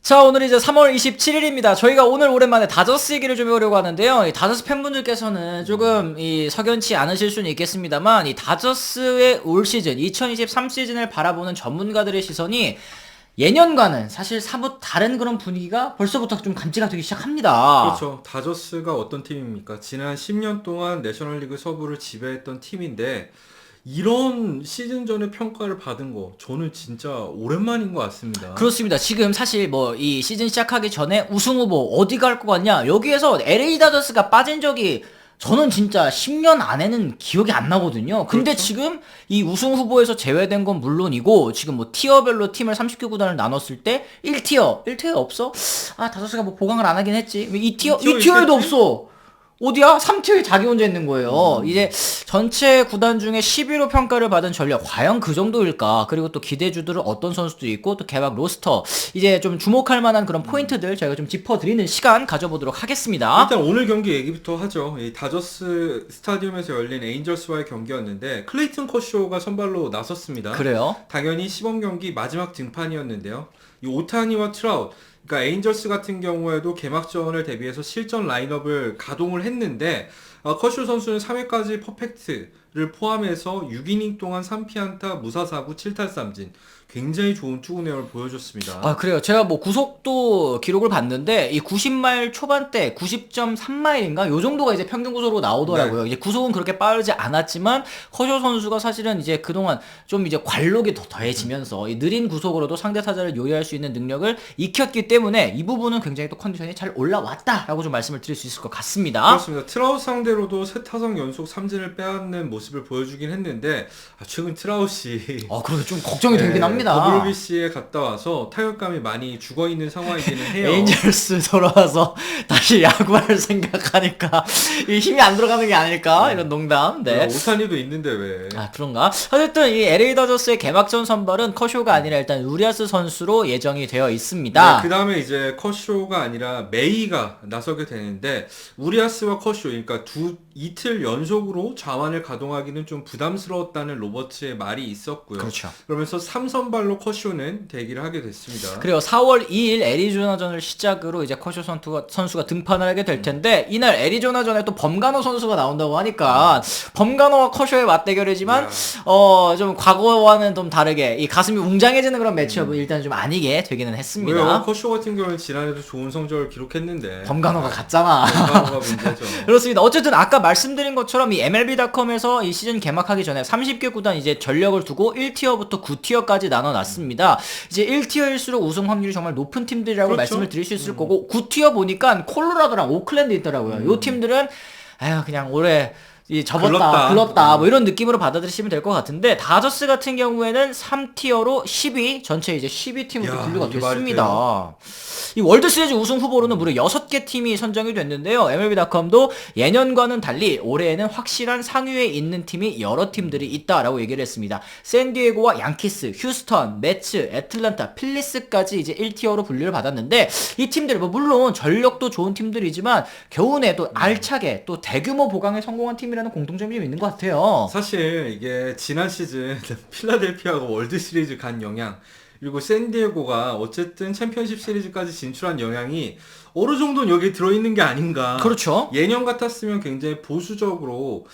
자, 오늘 이제 3월 27일입니다. 저희가 오늘 오랜만에 다저스 얘기를 좀 해보려고 하는데요. 이 다저스 팬분들께서는 조금 석연치 않으실 수는 있겠습니다만, 이 다저스의 올 시즌, 2023 시즌을 바라보는 전문가들의 시선이 예년과는 사실 사뭇 다른 그런 분위기가 벌써부터 좀 감지가 되기 시작합니다. 그렇죠. 다저스가 어떤 팀입니까? 지난 10년 동안 내셔널리그 서부를 지배했던 팀인데 이런 시즌 전에 평가를 받은 거 저는 진짜 오랜만인 것 같습니다. 그렇습니다. 지금 사실 이 시즌 시작하기 전에 우승 후보 어디 갈 것 같냐? 여기에서 LA 다저스가 빠진 적이 저는 진짜 10년 안에는 기억이 안 나거든요. 근데 그렇죠. 지금 이 우승 후보에서 제외된 건 물론이고, 지금 티어별로 팀을 30개 구단을 나눴을 때 1티어 없어? 아, 다저스가 보강을 안 하긴 했지. 2티어에도 있겠지? 없어. 어디야? 3티어에 자기 혼자 있는 거예요. 이제 전체 구단 중에 10위로 평가를 받은 전력 과연 그 정도일까? 그리고 또 기대주들은 어떤 선수도 있고 또 개막 로스터, 이제 좀 주목할 만한 그런 포인트들 저희가 좀 짚어드리는 시간 가져보도록 하겠습니다. 일단 오늘 경기 얘기부터 하죠. 이 다저스 스타디움에서 열린 에인절스와의 경기였는데 클레이튼 커쇼가 선발로 나섰습니다. 그래요? 당연히 시범 경기 마지막 등판이었는데요. 이 오타니와 트라웃, 그러니까 에인절스 같은 경우에도 개막전을 대비해서 실전 라인업을 가동을 했는데 커쇼 선수는 3회까지 퍼펙트를 포함해서 6이닝 동안 3피안타 무사사구 7탈삼진, 굉장히 좋은 투구 내용을 보여줬습니다. 아, 그래요. 제가 구속도 기록을 봤는데, 이 90마일 초반대, 90.3마일인가? 요 정도가 이제 평균 구속으로 나오더라고요. 네. 이제 구속은 그렇게 빠르지 않았지만, 커쇼 선수가 사실은 이제 그동안 좀 이제 관록이 더 더해지면서, 이 느린 구속으로도 상대 타자를 요리할 수 있는 능력을 익혔기 때문에, 이 부분은 굉장히 또 컨디션이 잘 올라왔다라고 좀 말씀을 드릴 수 있을 것 같습니다. 그렇습니다. 트라우스 상대로도 세 타석 연속 삼진을 빼앗는 모습을 보여주긴 했는데 최근 트라우스이 그래도 좀 걱정이 되긴 합니다. WBC에 갔다 와서 타격감이 많이 죽어있는 상황이기는 해요. 에인절스 돌아와서 다시 야구할 생각하니까 이 힘이 안 들어가는 게 아닐까? 이런 농담. 네. 오타니도 있는데 왜? 아, 그런가? 어쨌든 이 LA 다저스의 개막전 선발은 커쇼가 아니라 일단 우리아스 선수로 예정이 되어 있습니다. 네, 그 다음에 이제 커쇼가 아니라 메이가 나서게 되는데 우리아스와 커쇼, 그러니까 이틀 연속으로 좌완을 가동하기는 좀 부담스러웠다는 로버츠의 말이 있었고요. 그렇죠. 그러면서 3선발로 커쇼는 대기를 하게 됐습니다. 그리고 4월 2일 애리조나전을 시작으로 이제 커쇼 선수가 등판을 하게 될 텐데, 이날 애리조나전에 또 범가노 선수가 나온다고 하니까 범가노와 커쇼의 맞대결이지만 야. 좀 과거와는 좀 다르게 이 가슴이 웅장해지는 그런 매치업은 일단 좀 아니게 되기는 했습니다. 왜요? 커쇼 같은 경우는 지난해도 좋은 성적을 기록했는데 범가노가 갔잖아. 범가노가 문제죠. 그렇습니다. 어쨌든 아까 말씀드린 것처럼 이 MLB.com에서 이 시즌 개막하기 전에 30개 구단 이제 전력을 두고 1티어부터 9티어까지 나눠놨습니다. 이제 1티어일수록 우승 확률이 정말 높은 팀들이라고 그렇죠. 말씀을 드릴 수 있을 거고, 9티어 보니까 콜로라도랑 오클랜드 있더라고요. 요 팀들은 그냥 올해 글렀다 뭐 이런 느낌으로 받아들이시면 될 것 같은데, 다저스 같은 경우에는 3티어로 10위, 전체 이제 10위 팀으로 야, 분류가 이게 말이 됐습니다. 이 월드 시리즈 우승 후보로는 무려 6개 팀이 선정이 됐는데요. MLB.com도 예년과는 달리 올해에는 확실한 상위에 있는 팀이 여러 팀들이 있다라고 얘기를 했습니다. 샌디에고와 양키스, 휴스턴, 매츠, 애틀란타, 필리스까지 이제 1티어로 분류를 받았는데, 이 팀들 물론 전력도 좋은 팀들이지만 겨우내 또 알차게 또 대규모 보강에 성공한 팀이라는 공통점이 좀 있는 것 같아요. 사실 이게 지난 시즌 필라델피아가 월드 시리즈 간 영향, 그리고 샌디에고가 어쨌든 챔피언십 시리즈까지 진출한 영향이 어느 정도는 여기에 들어있는 게 아닌가. 그렇죠. 예년 같았으면 굉장히 보수적으로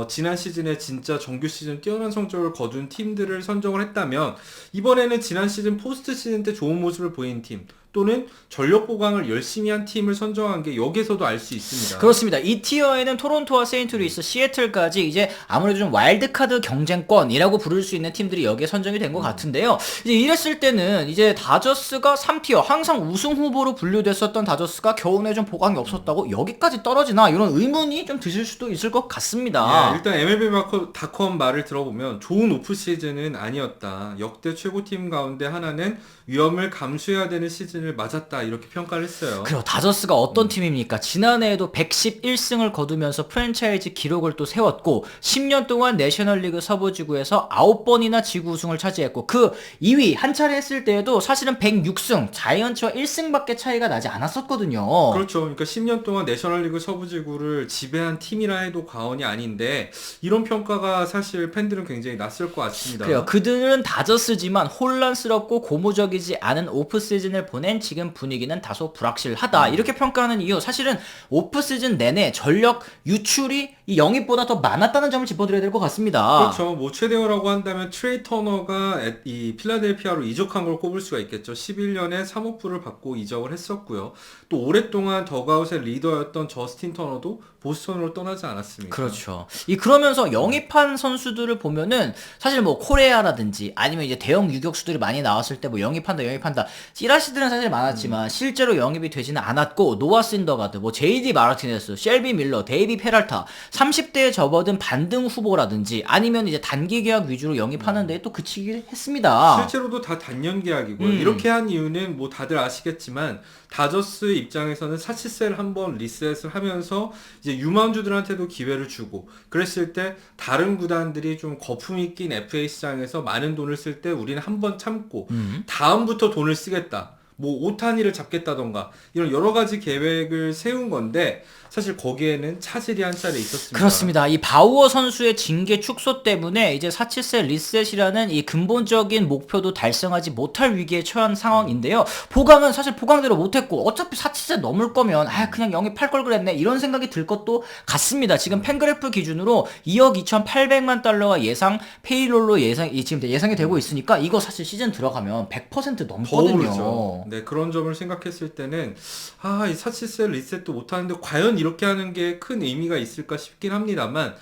지난 시즌에 진짜 정규 시즌 뛰어난 성적을 거둔 팀들을 선정을 했다면, 이번에는 지난 시즌 포스트 시즌 때 좋은 모습을 보인 팀 또는 전력 보강을 열심히 한 팀을 선정한 게 여기서도 알 수 있습니다. 그렇습니다. 이 티어에는 토론토와 세인트루이스, 시애틀까지 이제 아무래도 좀 와일드카드 경쟁권이라고 부를 수 있는 팀들이 여기에 선정이 된 것 같은데요. 이제 이랬을 때는 이제 다저스가 3티어, 항상 우승 후보로 분류됐었던 다저스가 겨우내 좀 보강이 없었다고 여기까지 떨어지나, 이런 의문이 좀 드실 수도 있을 것 같습니다. 예, 일단 MLB.com 말을 들어보면 좋은 오프 시즌은 아니었다. 역대 최고팀 가운데 하나는 위험을 감수해야 되는 시즌 시즌을 맞았다 이렇게 평가를 했어요. 그리고 다저스가 어떤 팀입니까? 지난해에도 111승을 거두면서 프랜차이즈 기록을 또 세웠고 10년 동안 내셔널리그 서부지구에서 9번이나 지구 우승을 차지했고 그 2위 한 차례 했을 때에도 사실은 106승, 자이언츠와 1승밖에 차이가 나지 않았었거든요. 그렇죠. 그러니까 10년 동안 내셔널리그 서부지구를 지배한 팀이라 해도 과언이 아닌데 이런 평가가 사실 팬들은 굉장히 낯설 것 같습니다. 그래요. 그들은 다저스지만 혼란스럽고 고무적이지 않은 오프시즌을 보낸 지금 분위기는 다소 불확실하다. 이렇게 평가하는 이유 사실은 오프시즌 내내 전력 유출이 이 영입보다 더 많았다는 점을 짚어드려야 될 것 같습니다. 그렇죠. 뭐 최대어라고 한다면 트레이 터너가 이 필라델피아로 이적한 걸 꼽을 수가 있겠죠. 11년에 3억 불을 받고 이적을 했었고요. 또 오랫동안 더가웃의 리더였던 저스틴 터너도 보스턴으로 떠나지 않았습니까? 그렇죠. 그러면서 영입한 선수들을 보면은 사실 뭐 코레아라든지 아니면 이제 대형 유격수들이 많이 나왔을 때 뭐 영입한다. 찌라시들은 사실 많았지만 실제로 영입이 되지는 않았고 노아 신더가드, 뭐 제이디 마르티네스, 셸비 밀러, 데이비 페랄타 30대에 접어든 반등 후보라든지 아니면 이제 단기 계약 위주로 영입하는 데 또 그치긴 했습니다. 실제로도 다 단년 계약이고요. 이렇게 한 이유는 뭐 다들 아시겠지만 다저스 입장에서는 사치세를 한번 리셋을 하면서 이제 유망주들한테도 기회를 주고 그랬을 때 다른 구단들이 좀 거품이 낀 FA 시장에서 많은 돈을 쓸 때 우리는 한번 참고 다음부터 돈을 쓰겠다. 뭐 오타니를 잡겠다던가 이런 여러 가지 계획을 세운 건데 사실 거기에는 차질이 한 차례 있었습니다. 그렇습니다. 이 바우어 선수의 징계 축소 때문에 이제 사치세 리셋이라는 이 근본적인 목표도 달성하지 못할 위기에 처한 상황인데요. 보강은 사실 보강대로 못했고 어차피 사치세 넘을 거면 그냥 영입할 걸 그랬네 이런 생각이 들 것도 같습니다. 지금 팬그래프 기준으로 2억 2,800만 달러가 예상 페이롤로 지금 예상이 되고 있으니까 이거 사실 시즌 들어가면 100% 넘거든요. 네, 그런 점을 생각했을 때는 이 사치세 리셋도 못하는데 과연 이렇게 하는 게 큰 의미가 있을까 싶긴 합니다만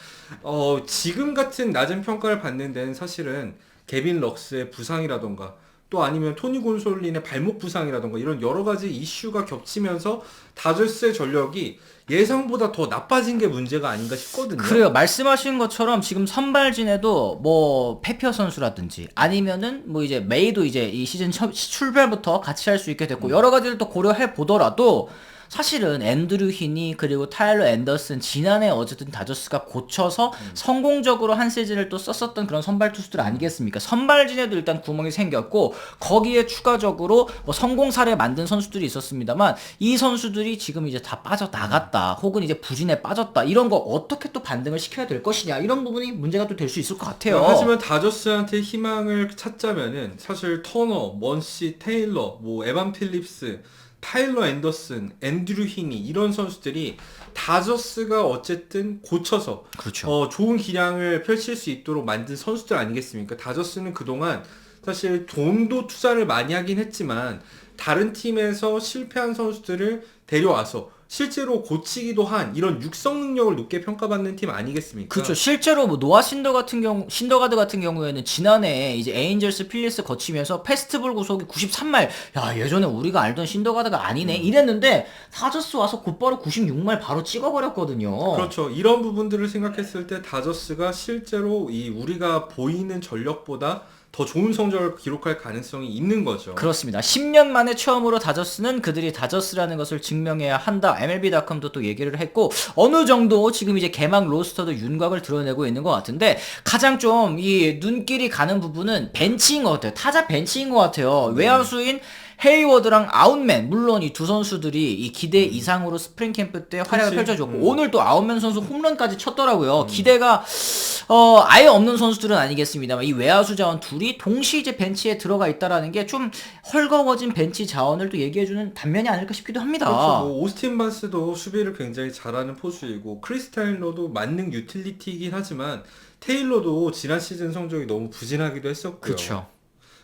지금 같은 낮은 평가를 받는 데는 사실은 개빈 럭스의 부상이라던가 또 아니면 토니 곤솔린의 발목 부상이라던가 이런 여러 가지 이슈가 겹치면서 다저스의 전력이 예상보다 더 나빠진 게 문제가 아닌가 싶거든요. 그래요. 말씀하신 것처럼 지금 선발진에도 뭐 페피어 선수라든지 아니면은 뭐 이제 메이도 이제 이 시즌 출발부터 같이 할 수 있게 됐고 여러 가지를 또 고려해 보더라도 사실은 앤드류 히니 그리고 타일러 앤더슨 지난해 어쨌든 다저스가 고쳐서 성공적으로 한 시즌을 또 썼었던 그런 선발 투수들 아니겠습니까? 선발진에도 일단 구멍이 생겼고 거기에 추가적으로 뭐 성공 사례 만든 선수들이 있었습니다만 이 선수들이 지금 이제 다 빠져나갔다 혹은 이제 부진에 빠졌다 이런 거 어떻게 또 반등을 시켜야 될 것이냐 이런 부분이 문제가 또 될 수 있을 것 같아요. 하지만 다저스한테 희망을 찾자면은 사실 터너, 먼시, 테일러, 뭐 에반 필립스 타일러 앤더슨, 앤드류 히니 이런 선수들이 다저스가 어쨌든 고쳐서 그렇죠. 좋은 기량을 펼칠 수 있도록 만든 선수들 아니겠습니까? 다저스는 그동안 사실 돈도 투자를 많이 하긴 했지만 다른 팀에서 실패한 선수들을 데려와서 실제로 고치기도 한 이런 육성 능력을 높게 평가받는 팀 아니겠습니까? 그렇죠. 실제로 뭐 노아 신더가드 같은 경우에는 지난해 이제 에인절스 필리스 거치면서 페스티벌 구속이 93말. 야, 예전에 우리가 알던 신더가드가 아니네. 이랬는데 다저스 와서 곧바로 96말 바로 찍어버렸거든요. 그렇죠. 이런 부분들을 생각했을 때 다저스가 실제로 이 우리가 보이는 전력보다 더 좋은 성적을 기록할 가능성이 있는 거죠. 그렇습니다. 10년 만에 처음으로 다저스는 그들이 다저스라는 것을 증명해야 한다. MLB.com도 또 얘기를 했고 어느 정도 지금 이제 개막 로스터도 윤곽을 드러내고 있는 것 같은데 가장 좀 이 눈길이 가는 부분은 벤치인 것 같아요. 타자 벤치인 것 같아요. 외야수인 헤이워드랑 아웃맨 물론 이 두 선수들이 이 기대 이상으로 스프링 캠프 때 활약을 펼쳐줬고 오늘 또 아웃맨 선수 홈런까지 쳤더라고요. 기대가 아예 없는 선수들은 아니겠습니다만 이 외야수 자원 둘이 동시에 이제 벤치에 들어가 있다라는 게 좀 헐거워진 벤치 자원을 또 얘기해주는 단면이 아닐까 싶기도 합니다. 그렇죠. 뭐 오스틴 바스도 수비를 굉장히 잘하는 포수이고 크리스 타일러도 만능 유틸리티이긴 하지만 테일러도 지난 시즌 성적이 너무 부진하기도 했었고요. 그렇죠.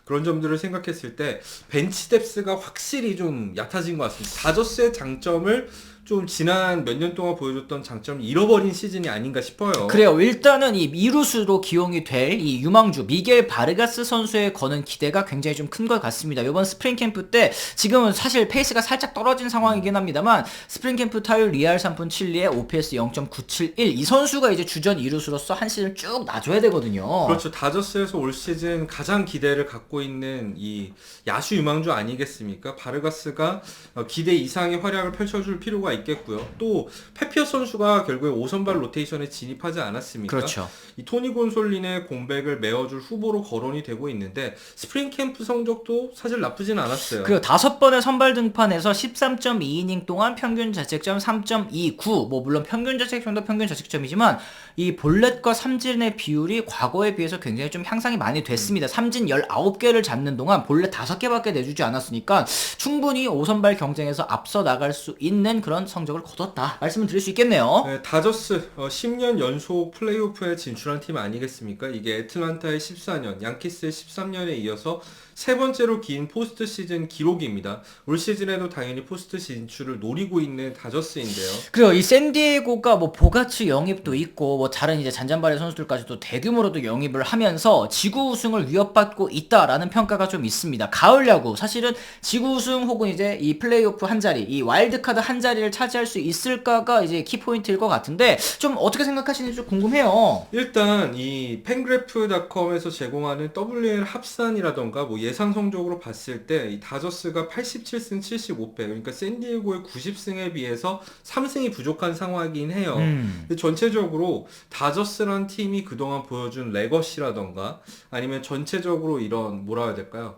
그런 점들을 생각했을 때 벤치 뎁스가 확실히 좀 얕아진 것 같습니다. 다저스의 장점을 좀 지난 몇 년 동안 보여줬던 장점을 잃어버린 시즌이 아닌가 싶어요. 그래요. 일단은 이 이루수로 기용이 될 이 유망주 미겔 바르가스 선수에 거는 기대가 굉장히 좀 큰 것 같습니다. 이번 스프링 캠프 때 지금은 사실 페이스가 살짝 떨어진 상황이긴 합니다만 스프링 캠프 타율 리알 3푼 7리에 OPS 0.971 이 선수가 이제 주전 이루수로서 한 시즌 쭉 놔줘야 되거든요. 그렇죠. 다저스에서 올 시즌 가장 기대를 갖고 있는 이 야수 유망주 아니겠습니까? 바르가스가 기대 이상의 활약을 펼쳐줄 필요가 있겠고요. 또 페피어 선수가 결국에 5선발 로테이션에 진입하지 않았습니까? 그렇죠. 이 토니 곤솔린의 공백을 메워줄 후보로 거론이 되고 있는데 스프링 캠프 성적도 사실 나쁘진 않았어요. 그리고 5번의 선발 등판에서 13.2이닝 동안 평균 자책점 3.29 뭐 물론 평균 자책점도 평균 자책점이지만 이 볼넷과 삼진의 비율이 과거에 비해서 굉장히 좀 향상이 많이 됐습니다. 삼진 19개를 잡는 동안 볼넷 5개밖에 내주지 않았으니까 충분히 5선발 경쟁에서 앞서 나갈 수 있는 그런 성적을 거뒀다 말씀을 드릴 수 있겠네요. 네, 다저스 10년 연속 플레이오프에 진출한 팀 아니겠습니까? 이게 애틀란타의 14년, 양키스의 13년에 이어서 세 번째로 긴 포스트 시즌 기록입니다. 올 시즌에도 당연히 포스트 진출을 노리고 있는 다저스인데요. 그리고 이 샌디에고가 뭐 보가츠 영입도 있고 뭐 다른 이제 잔잔바리 선수들까지도 대규모로도 영입을 하면서 지구 우승을 위협받고 있다라는 평가가 좀 있습니다. 가을 야구 사실은 지구 우승 혹은 이제 이 플레이오프 한 자리, 이 와일드카드 한 자리를 차지할 수 있을까가 이제 키포인트일 것 같은데 좀 어떻게 생각하시는지 좀 궁금해요. 일단 이 팬그래프닷컴에서 제공하는 WL 합산이라던가 뭐 예상 성적으로 봤을 때 이 다저스가 87승 75패 그러니까 샌디에고의 90승에 비해서 3승이 부족한 상황이긴 해요. 근데 전체적으로 다저스란 팀이 그동안 보여준 레거시라던가 아니면 전체적으로 이런 뭐라 해야 될까요?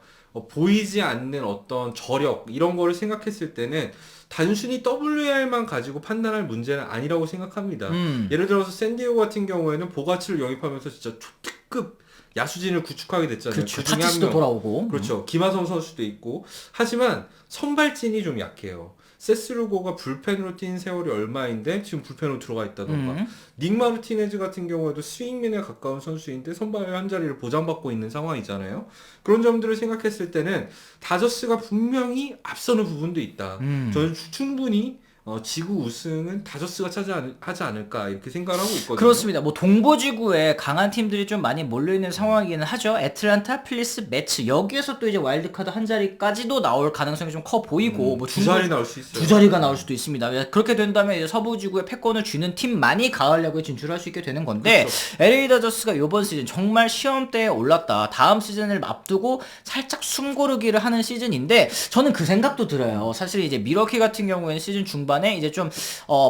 보이지 않는 어떤 저력 이런 거를 생각했을 때는 단순히 WR만 가지고 판단할 문제는 아니라고 생각합니다. 예를 들어서 샌디에고 같은 경우에는 보가치를 영입하면서 진짜 초특급 야수진을 구축하게 됐잖아요. 그렇죠. 그 중에 한 타티스도 명. 돌아오고. 그렇죠. 김하성 선수도 있고. 하지만 선발진이 좀 약해요. 세스루고가 불펜으로 뛴 세월이 얼마인데 지금 불펜으로 들어가 있다던가. 닉 마르티네즈 같은 경우에도 스윙맨에 가까운 선수인데 선발 한 자리를 보장받고 있는 상황이잖아요. 그런 점들을 생각했을 때는 다저스가 분명히 앞서는 부분도 있다. 저는 충분히 지구 우승은 다저스가 하지 않을까 이렇게 생각을 하고 있거든요. 그렇습니다. 뭐 동부지구에 강한 팀들이 좀 많이 몰려있는 상황이기는 하죠. 애틀란타, 필리스, 매츠 여기에서 또 이제 와일드카드 한 자리까지도 나올 가능성이 좀 커 보이고 뭐 두 자리 나올 수 있어요. 두 자리가 나올 수도 있습니다. 그렇게 된다면 이제 서부지구의 패권을 쥐는 팀만이 가을 야구에 진출할 수 있게 되는 건데 그렇죠. LA 다저스가 이번 시즌 정말 시험대에 올랐다. 다음 시즌을 앞두고 살짝 숨고르기를 하는 시즌인데 저는 그 생각도 들어요. 사실 이제 미러키 같은 경우에는 시즌 중반에 이제 좀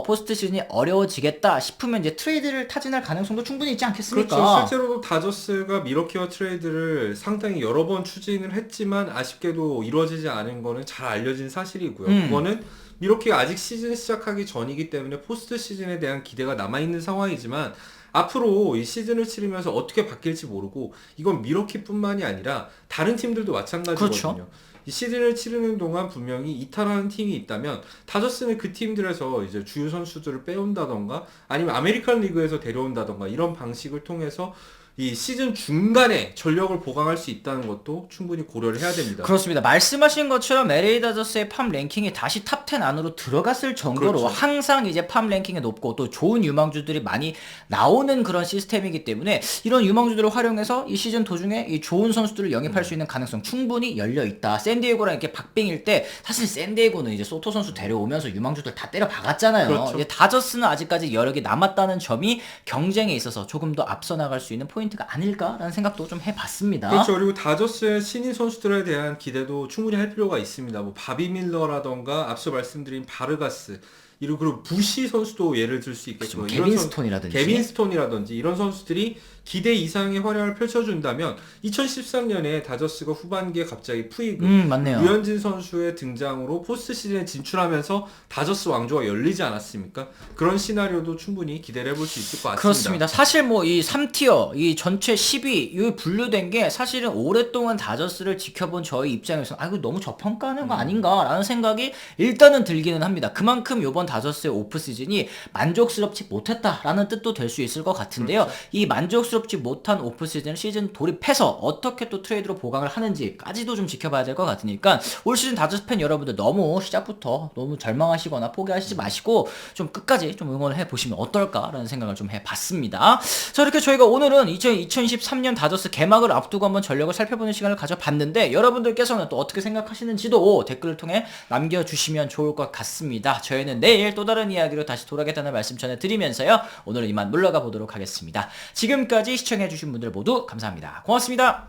포스트 시즌이 어려워지겠다 싶으면 이제 트레이드를 타진할 가능성도 충분히 있지 않겠습니까? 그렇죠. 실제로도 다저스가 미러키와 트레이드를 상당히 여러 번 추진을 했지만 아쉽게도 이루어지지 않은 거는 잘 알려진 사실이고요. 그거는 미러키가 아직 시즌 시작하기 전이기 때문에 포스트 시즌에 대한 기대가 남아있는 상황이지만 앞으로 이 시즌을 치르면서 어떻게 바뀔지 모르고 이건 미러키뿐만이 아니라 다른 팀들도 마찬가지거든요. 그렇죠. 이 시즌을 치르는 동안 분명히 이탈하는 팀이 있다면 다저스는 그 팀들에서 이제 주요 선수들을 빼온다던가 아니면 아메리칸 리그에서 데려온다던가 이런 방식을 통해서 이 시즌 중간에 전력을 보강할 수 있다는 것도 충분히 고려를 해야 됩니다. 그렇습니다. 말씀하신 것처럼 LA 다저스의 팜 랭킹이 다시 탑 10 안으로 들어갔을 정도로 그렇죠. 항상 이제 팜 랭킹이 높고 또 좋은 유망주들이 많이 나오는 그런 시스템이기 때문에 이런 유망주들을 활용해서 이 시즌 도중에 이 좋은 선수들을 영입할 수 있는 가능성 충분히 열려 있다. 샌디에고랑 이렇게 박빙일 때 사실 샌디에고는 이제 소토 선수 데려오면서 유망주들 다 때려 박았잖아요. 그렇죠. 이제 다저스는 아직까지 여력이 남았다는 점이 경쟁에 있어서 조금 더 앞서 나갈 수 있는 포인트가 아닐까라는 생각도 좀 해봤습니다. 그렇죠. 그리고 다저스의 신인 선수들에 대한 기대도 충분히 할 필요가 있습니다. 뭐 바비 밀러라던가 앞서 말씀드린 바르가스 그리고 부시 선수도 예를 들 수 있겠죠. 그렇죠. 개빈 스톤이라든지. 개빈 스톤이라든지 이런 선수들이 기대 이상의 활약을 펼쳐준다면 2013년에 다저스가 후반기에 갑자기 푸이그 맞네요. 류현진 선수의 등장으로 포스트 시즌에 진출하면서 다저스 왕조가 열리지 않았습니까? 그런 시나리오도 충분히 기대를 해볼 수 있을 것 같습니다. 그렇습니다. 사실 뭐 이 3티어, 이 전체 10위 이 분류된 게 사실은 오랫동안 다저스를 지켜본 저희 입장에서는 이거 너무 저평가하는 거 아닌가라는 생각이 일단은 들기는 합니다. 그만큼 이번 다저스의 오프 시즌이 만족스럽지 못했다라는 뜻도 될 수 있을 것 같은데요. 그렇죠. 이 만족스럽지 만족스럽지 못한 오프시즌 시즌 돌입해서 어떻게 또 트레이드로 보강을 하는지까지도 좀 지켜봐야 될 것 같으니까 올 시즌 다저스 팬 여러분들 너무 시작부터 너무 절망하시거나 포기하시지 마시고 좀 끝까지 좀 응원을 해보시면 어떨까라는 생각을 좀 해봤습니다. 자, 이렇게 저희가 오늘은 2023년 다저스 개막을 앞두고 한번 전력을 살펴보는 시간을 가져봤는데 여러분들께서는 또 어떻게 생각하시는지도 댓글을 통해 남겨주시면 좋을 것 같습니다. 저희는 내일 또 다른 이야기로 다시 돌아오겠다는 말씀 전해드리면서요. 오늘은 이만 물러가 보도록 하겠습니다. 지금까지 시청해주신 분들 모두 감사합니다. 고맙습니다.